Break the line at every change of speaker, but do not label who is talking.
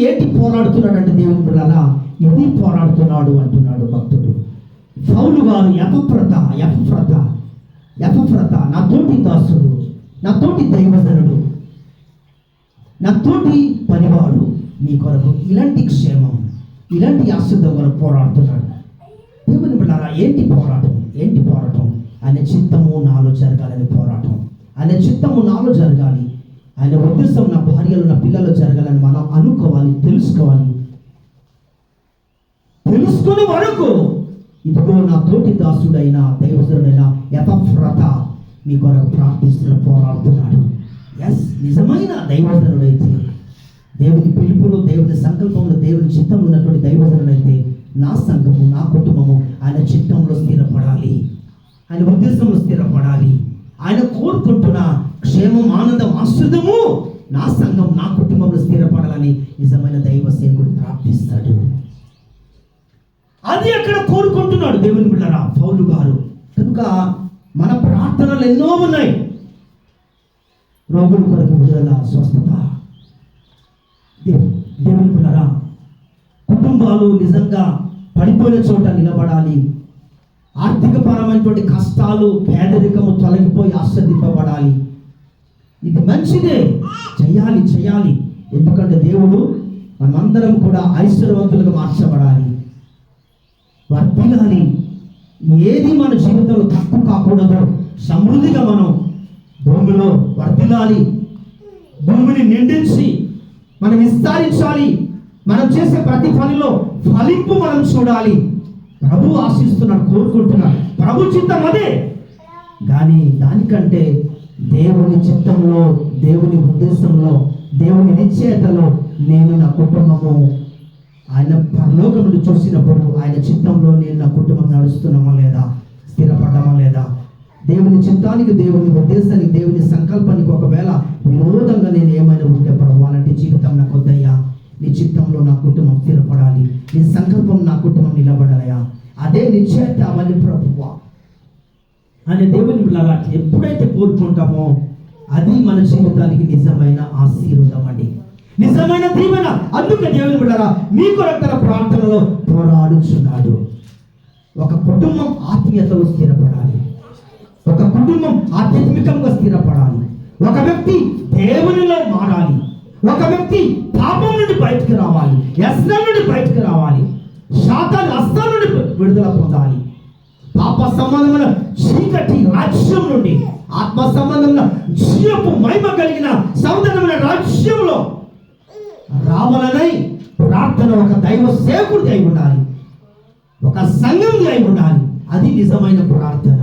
ఏంటి పోరాడుతున్నాడు అంటే దేవుని బిడ్డలారా, ఇది పోరాడుతున్నాడు అంటున్నాడు భక్తుడు. పౌలు గారు ఎపఫ్రత నా తోటి దాసుడు, నా తోటి దైవజనుడు, నా తోటి పనివాడు మీ కొరకు ఇలాంటి క్షేమం, ఇలాంటి ఆశీర్వాదం కొరకు పోరాడుతున్నాడు. దేవుని బిడ్డలారా, ఏంటి పోరాటం? ఆయన చిత్తము నాలో జరగాలని పోరాటం. ఆయన చిత్తము నాలో జరగాలి, ఆయన ఉద్దేశం నా భార్యలు నా పిల్లలు జరగాలని మనం అనుకోవాలి, తెలుసుకుని వరకు ఇదిగో నా తోటి దాసుడైన దైవజనుడైన ఎపఫ్రత మీ కొరకు పోరాడుతున్నాడు. నిజమైన దైవజనుడైతే, దేవుని పిలుపులో, దేవుని సంకల్పంలో, దేవుని చిత్తంలో ఉన్నటువంటి దైవజనుడైతే నా సంఘము, నా కుటుంబము ఆయన చిత్తంలో స్థిరపడాలి, ఆయన ఉద్దేశంలో స్థిరపడాలి. ఆయన కోరుకుంటున్న క్షేమం, ఆనందం, ఆశ్రదము నా సంఘం, నా కుటుంబంలో స్థిరపడాలని నిజమైన దైవ సేవకుడు ప్రార్థిస్తాడు. అది అక్కడ కోరుకుంటున్నాడు దేవుని బిడ్డలారా పౌలు గారు. కనుక మన ప్రార్థనలు ఎన్నో ఉన్నాయి. రోగుల కొరకు విడుదల, స్వస్థత. దేవుని బిడ్డలారా, కుటుంబాలు నిజంగా పడిపోయిన చోట నిలబడాలి. ఆర్థికపరమైనటువంటి కష్టాలు, పేదరికము తొలగిపోయి ఆశీర్వదింపబడాలి. ఇది మంచిదే, చేయాలి. ఎందుకంటే దేవుడు మనమందరం కూడా ఐశ్వర్యవంతులుగా మార్చబడాలి, వర్ధిల్లాలి. ఏది మన జీవితంలో తక్కువ కాకూడదు. సమృద్ధిగా మనం భూమిలో వర్ధిల్లాలి, భూమిని నిండించి మనం విస్తరించాలి. మనం చేసే ప్రతి పనిలో ఫలింపు మనం చూడాలి. ప్రభు ఆశిస్తున్నాడు, కోరుకుంటున్నాడు. ప్రభు చిత్తం అదే. కానీ దానికంటే దేవుని చిత్తంలో, దేవుని ఉద్దేశంలో, దేవుని నిశ్చయతలో నేను నా కుటుంబము ఆయన పరలోకం నుండి చూసినప్పుడు ఆయన చిత్తంలో నేను నా కుటుంబం నడుస్తున్నామా లేదా, స్థిరపడ్డామా లేదా, దేవుని చిత్తానికి, దేవుని ఉద్దేశానికి, దేవుని సంకల్పానికి ఒకవేళ విరోధంగా నేను ఏమైనా ఉంటే ప్రభు అలాంటి జీవితం నాకు వద్దయ్యా, నీ చిత్తంలో నా కుటుంబం స్థిరపడాలి, నీ సంకల్పం నా కుటుంబం నిలబడాలయా, అదే నిశ్చయత అవన్నీ ప్రభువా అనే దేవుని బిడ్డలారా ఎప్పుడైతే కోరుకుంటామో అది మన జీవితానికి నిజమైన ఆశీర్వాదం అండి, నిజమైన దీవెన. అందుకే దేవుని బిడ్డలారా మీ కొరకు తన ప్రార్థనలో పోరాడుచున్నాడు. ఒక కుటుంబం ఆత్మీయతలో స్థిరపడాలి, ఒక కుటుంబం ఆధ్యాత్మికంగా స్థిరపడాలి, ఒక వ్యక్తి దేవునిలో మారాలి, ఒక వ్యక్తి పాపం నుండి బయటకు రావాలి, వ్యసనం నుండి బయటకు రావాలి, శాతాన్ హస్తం నుండి విడుదల పొందాలి, పాప సంబంధమైన చీకటి రాజ్యం నుండి ఆత్మ సంబంధమైన జీవపు మహిమ కలిగిన సౌందర్యమైన రాజ్యంలో రావాలనై ప్రార్థన ఒక దైవ సేవకుడిది అయి ఉండాలి, ఒక సంఘంది అయి ఉండాలి. అది నిజమైన ప్రార్థన.